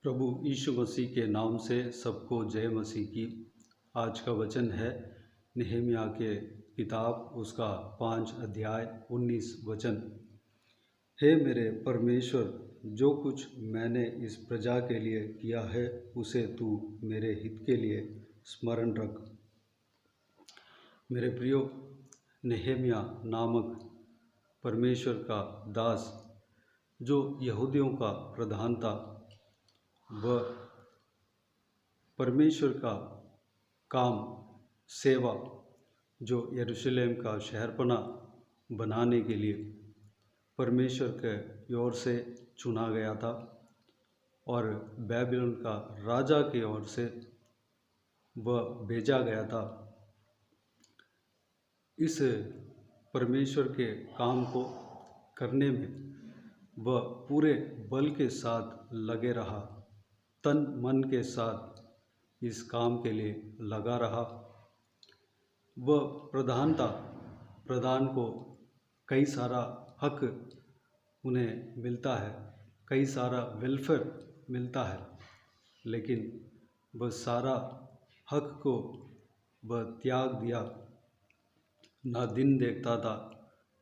प्रभु यीशु मसीह के नाम से सबको जय मसीह की। आज का वचन है नहम्याह के किताब उसका 5 अध्याय 19 वचन। हे मेरे परमेश्वर, जो कुछ मैंने इस प्रजा के लिए किया है उसे तू मेरे हित के लिए स्मरण रख। मेरे प्रियो, नहम्याह नामक परमेश्वर का दास जो यहूदियों का प्रधान था, वह परमेश्वर का काम सेवा जो यरूशलेम का शहरपना बनाने के लिए परमेश्वर के ओर से चुना गया था और बेबीलोन का राजा की ओर से वह भेजा गया था। इस परमेश्वर के काम को करने में वह पूरे बल के साथ लगे रहा, तन मन के साथ इस काम के लिए लगा रहा। वह प्रधान को कई सारा हक उन्हें मिलता है, कई सारा वेलफेयर मिलता है, लेकिन वह सारा हक को वह त्याग दिया। ना दिन देखता था,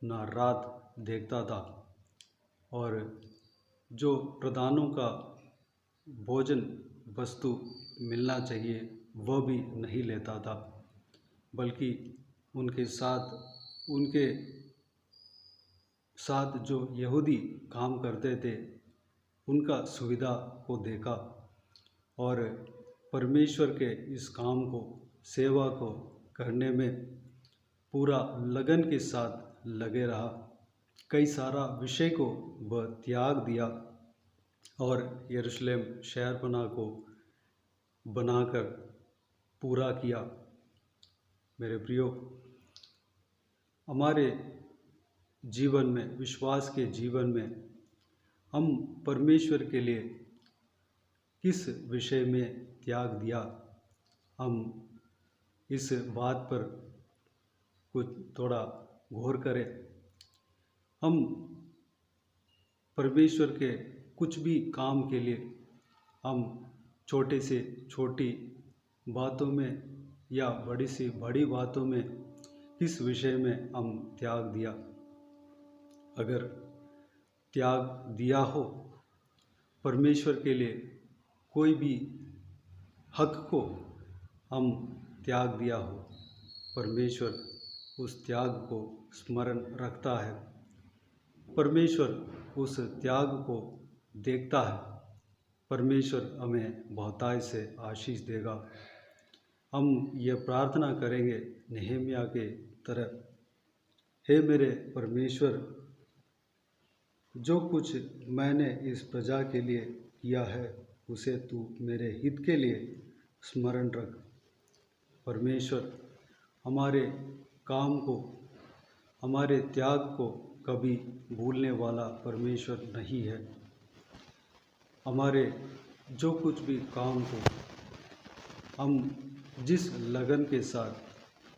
ना रात देखता था, और जो प्रधानों का भोजन वस्तु मिलना चाहिए वह भी नहीं लेता था, बल्कि उनके साथ जो यहूदी काम करते थे उनका सुविधा को देखा और परमेश्वर के इस काम को, सेवा को करने में पूरा लगन के साथ लगे रहा। कई सारा विषय को वह त्याग दिया और यरूशलेम शहरपना को बनाकर पूरा किया। मेरे प्रियो, हमारे जीवन में, विश्वास के जीवन में, हम परमेश्वर के लिए किस विषय में त्याग दिया, हम इस बात पर कुछ थोड़ा गौर करें। हम परमेश्वर के कुछ भी काम के लिए हम छोटे से छोटी बातों में या बड़ी से बड़ी बातों में किस विषय में हम त्याग दिया। अगर त्याग दिया हो परमेश्वर के लिए, कोई भी हक को हम त्याग दिया हो, परमेश्वर उस त्याग को स्मरण रखता है, परमेश्वर उस त्याग को देखता है, परमेश्वर हमें बहुतायत से आशीष देगा। हम ये प्रार्थना करेंगे नहम्याह के तरह, हे मेरे परमेश्वर, जो कुछ मैंने इस प्रजा के लिए किया है उसे तू मेरे हित के लिए स्मरण रख। परमेश्वर हमारे काम को, हमारे त्याग को कभी भूलने वाला परमेश्वर नहीं है। हमारे जो कुछ भी काम को हम जिस लगन के साथ,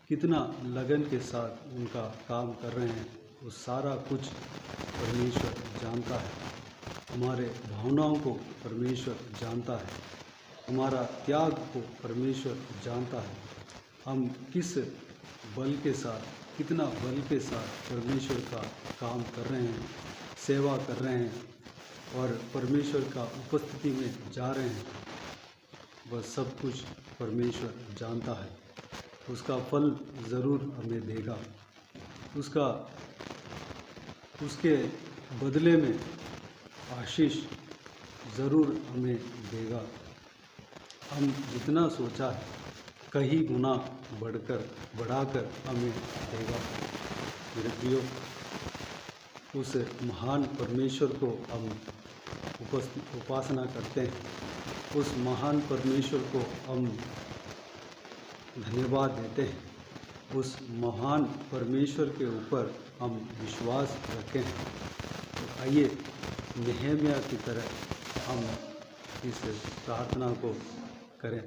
कितना लगन के साथ उनका काम कर रहे हैं, वो सारा कुछ परमेश्वर जानता है। हमारे भावनाओं को परमेश्वर जानता है, हमारा त्याग को परमेश्वर जानता है। हम किस बल के साथ, कितना बल के साथ परमेश्वर का काम कर रहे हैं, सेवा कर रहे हैं और परमेश्वर का उपस्थिति में जा रहे हैं, वह सब कुछ परमेश्वर जानता है। उसका फल ज़रूर हमें देगा, उसके बदले में आशीष ज़रूर हमें देगा। हम जितना सोचा है कहीं गुना बढ़ाकर हमें देगा। मेरे प्रियो, उस महान परमेश्वर को हम उपासना करते हैं, उस महान परमेश्वर को हम धन्यवाद देते हैं, उस महान परमेश्वर के ऊपर हम विश्वास रखते हैं। तो आइए नहम्याह की तरह हम इस प्रार्थना को करें।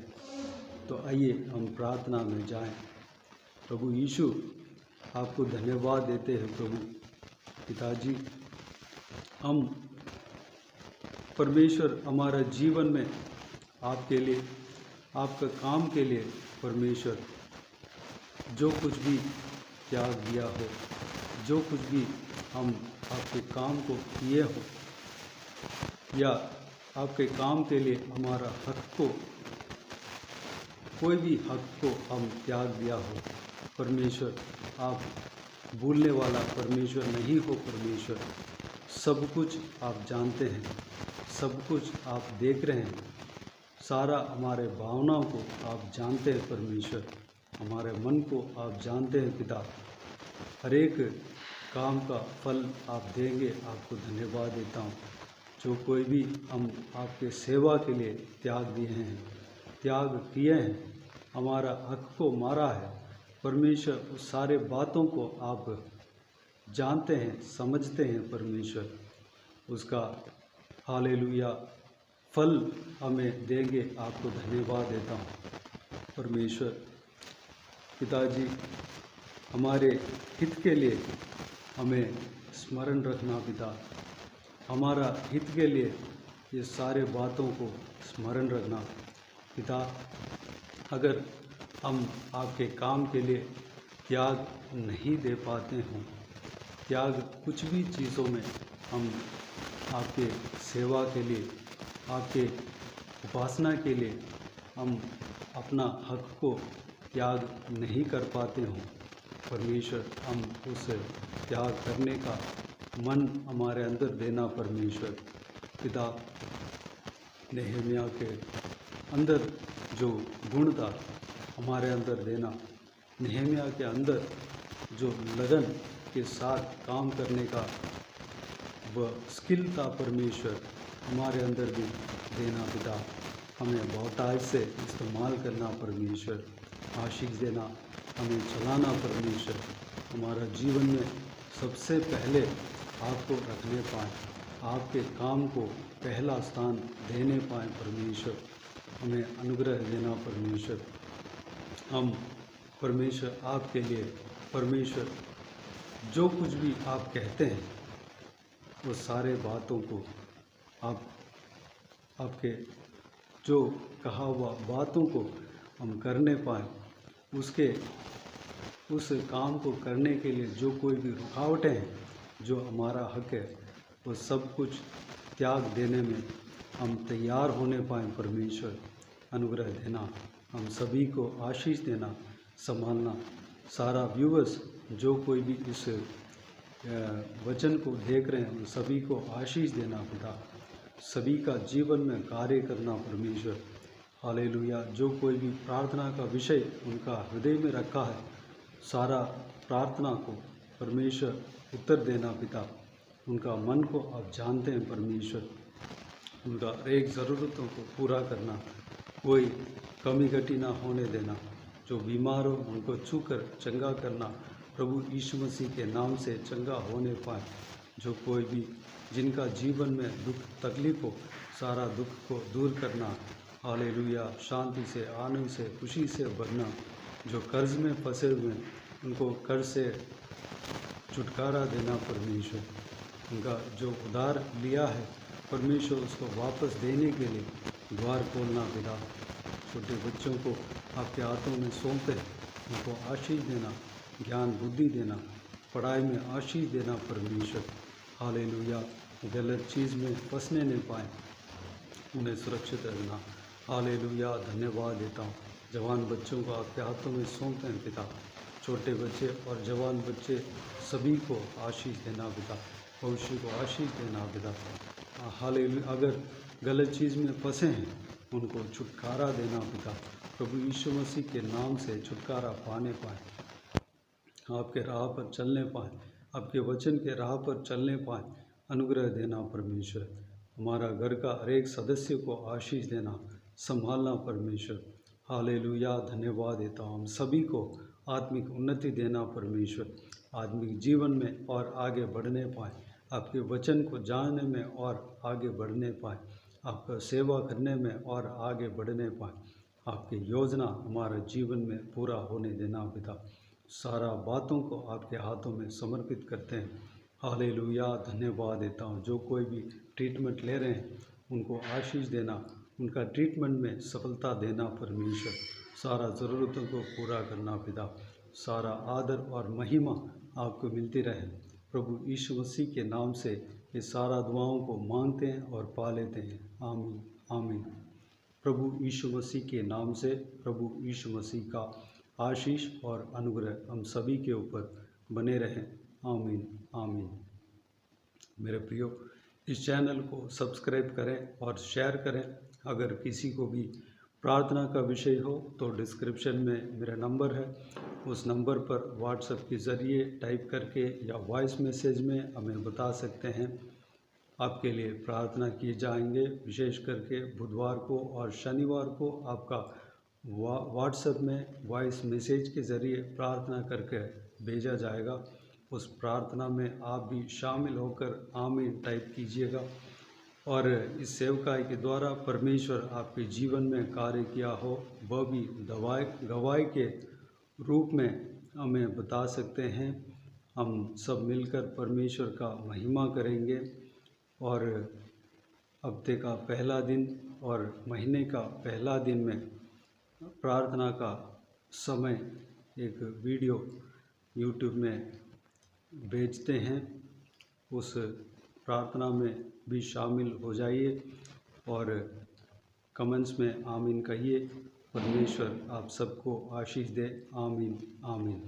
तो आइए हम प्रार्थना में जाएं। प्रभु यीशु, आपको धन्यवाद देते हैं प्रभु पिताजी। हम परमेश्वर हमारा जीवन में आपके लिए, आपका काम के लिए परमेश्वर जो कुछ भी त्याग दिया हो, जो कुछ भी हम आपके काम को किए हो या आपके काम के लिए हमारा हक को, कोई भी हक को हम त्याग दिया हो, परमेश्वर आप भूलने वाला परमेश्वर नहीं हो। परमेश्वर सब कुछ आप जानते हैं, सब कुछ आप देख रहे हैं, सारा हमारे भावनाओं को आप जानते हैं। परमेश्वर हमारे मन को आप जानते हैं। पिता, हर एक काम का फल आप देंगे। आपको धन्यवाद देता हूँ। जो कोई भी हम आपके सेवा के लिए त्याग दिए हैं, त्याग किए हैं, हमारा हक को मारा है, परमेश्वर उस सारे बातों को आप जानते हैं, समझते हैं। परमेश्वर उसका हालेलुया फल हमें देंगे। आपको धन्यवाद देता हूँ। परमेश्वर पिताजी, हमारे हित के लिए हमें स्मरण रखना। पिता, हमारा हित के लिए ये सारे बातों को स्मरण रखना। पिता, अगर हम आपके काम के लिए त्याग नहीं दे पाते हों, त्याग कुछ भी चीज़ों में हम आपके सेवा के लिए, आपके उपासना के लिए हम अपना हक को त्याग नहीं कर पाते हों, परमेश्वर हम उस त्याग करने का मन हमारे अंदर देना। परमेश्वर पिता, नेहमिया के अंदर जो गुण था हमारे अंदर देना, नेहमिया के अंदर जो लगन के साथ काम करने का वह स्किल था, परमेश्वर हमारे अंदर भी देना। पिता, हमें बहुतायत से इस्तेमाल करना। परमेश्वर आशीष देना, हमें चलाना। परमेश्वर हमारा जीवन में सबसे पहले आपको रखने पाएँ, आपके काम को पहला स्थान देने पाएँ। परमेश्वर हमें अनुग्रह देना। परमेश्वर हम परमेश्वर आपके लिए, परमेश्वर जो कुछ भी आप कहते हैं वो सारे बातों को आप, आपके जो कहा हुआ बातों को हम करने पाएँ, उसके उस काम को करने के लिए जो कोई भी रुकावटें हैं, जो हमारा हक है, वो सब कुछ त्याग देने में हम तैयार होने पाएँ। परमेश्वर अनुग्रह देना, हम सभी को आशीष देना, संभालना। सारा व्यूअर्स जो कोई भी इस वचन को देख रहे हैं, उन सभी को आशीष देना। पिता, सभी का जीवन में कार्य करना। परमेश्वर हालेलुया, जो कोई भी प्रार्थना का विषय उनका हृदय में रखा है, सारा प्रार्थना को परमेश्वर उत्तर देना। पिता, उनका मन को आप जानते हैं। परमेश्वर उनका एक ज़रूरतों को पूरा करना, कोई कमी घटी ना होने देना। जो बीमार हो उनको छूकर चंगा करना, प्रभु यीशु मसीह के नाम से चंगा होने पाए। जो कोई भी जिनका जीवन में दुख तकलीफ हो, सारा दुख को दूर करना। हालेलुया, शांति से, आनंद से, खुशी से भरना। जो कर्ज में फंसे हुए हैं उनको कर्ज से छुटकारा देना। परमेश्वर उनका जो उधार लिया है, परमेश्वर उसको वापस देने के लिए द्वार खोलना। पिता, छोटे बच्चों को आपके हाथों में सौंपते हैं, उनको आशीष देना, ज्ञान बुद्धि देना, पढ़ाई में आशीष देना। परमेश्वर हालेलुया, गलत चीज़ में फंसने नहीं पाए, उन्हें सुरक्षित रखना। हालेलुया, धन्यवाद देता हूँ। जवान बच्चों को आपके हाथों में सौंपते हैं। पिता, छोटे बच्चे और जवान बच्चे सभी को आशीष देना। पिता, भविष्य को आशीष देना। पिता हालेलुया, अगर गलत चीज़ में फंसे हैं उनको छुटकारा देना। पिता, प्रभु यीशु मसीह के नाम से छुटकारा पाने पाए, आपके राह पर चलने पाए, आपके वचन के राह पर चलने पाए, अनुग्रह देना। परमेश्वर हमारा घर का हर एक सदस्य को आशीष देना, संभालना। परमेश्वर हालेलुया, धन्यवाद देता हूँ। हम सभी को आत्मिक उन्नति देना। परमेश्वर आत्मिक जीवन में और आगे बढ़ने पाए, आपके वचन को जानने में और आगे बढ़ने पाए, आपका सेवा करने में और आगे बढ़ने पाए, आपकी योजना हमारे जीवन में पूरा होने देना। पिता, सारा बातों को आपके हाथों में समर्पित करते हैं। हालेलुया, धन्यवाद देता हूँ। जो कोई भी ट्रीटमेंट ले रहे हैं, उनको आशीष देना, उनका ट्रीटमेंट में सफलता देना परमेश्वर, सारा ज़रूरतों को पूरा करना पिता, सारा आदर और महिमा आपको मिलती रहे। प्रभु यीशु मसीह के नाम से ये सारा दुआओं को मांगते हैं और पा लेते हैं। आमीन आमीन। प्रभु यीशु मसीह के नाम से प्रभु यीशु मसीह का आशीष और अनुग्रह हम सभी के ऊपर बने रहें। आमीन आमीन। मेरे प्रियो, इस चैनल को सब्सक्राइब करें और शेयर करें। अगर किसी को भी प्रार्थना का विषय हो तो डिस्क्रिप्शन में मेरा नंबर है, उस नंबर पर व्हाट्सएप के ज़रिए टाइप करके या वॉइस मैसेज में हमें बता सकते हैं। आपके लिए प्रार्थना किए जाएंगे। विशेष करके बुधवार को और शनिवार को आपका व्हाट्सएप में वॉइस मैसेज के ज़रिए प्रार्थना करके भेजा जाएगा। उस प्रार्थना में आप भी शामिल होकर आमीन टाइप कीजिएगा और इस सेवकाई के द्वारा परमेश्वर आपके जीवन में कार्य किया हो वह भी गवाही के रूप में हमें बता सकते हैं। हम सब मिलकर परमेश्वर का महिमा करेंगे और हफ्ते का पहला दिन और महीने का पहला दिन में प्रार्थना का समय एक वीडियो यूट्यूब में भेजते हैं। उस प्रार्थना में भी शामिल हो जाइए और कमेंट्स में आमीन कहिए। परमेश्वर आप सबको आशीष दे। आमीन आमीन।